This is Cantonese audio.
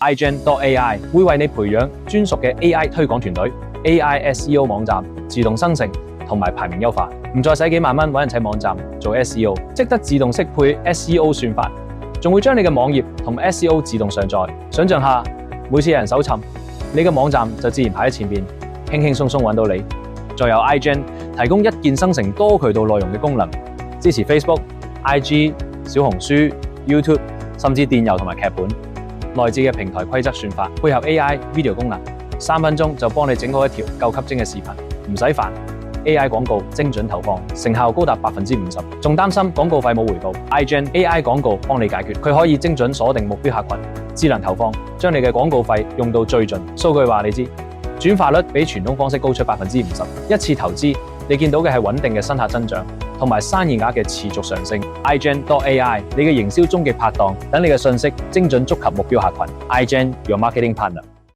iGen.ai 會為你培養專屬嘅 AI 推廣團隊、AI SEO 網站自動生成同埋排名優化，唔再使幾萬蚊揾人砌網站做 SEO， 即得自動適配 SEO 算法，仲會將你嘅網頁同 SEO 自動上載。想象下，每次有人搜尋，你嘅網站就自然排喺前面，輕輕鬆鬆揾到你。再有 iGen 提供一鍵生成多渠道內容嘅功能，支持 Facebook、IG、小紅書、YouTube， 甚至電郵同埋劇本。內置嘅平台規則算法，配合 AI video 功能，3分鐘就幫你整好一條夠吸睛嘅視頻，唔使煩。AI 廣告精準投放，成效高達 50%， 仲擔心廣告費冇回報 ？iGen AI 廣告幫你解決，佢可以精準鎖定目標客群，智能投放，將你嘅廣告費用到最盡。數據話你知，轉化率比傳統方式高出 50%， 一次投資你見到嘅係穩定嘅新客增長，同埋生意額嘅持續上升。iGen.ai 你嘅營銷終極拍檔，等你嘅信息精準觸及目標客群。iGen Your Marketing Partner。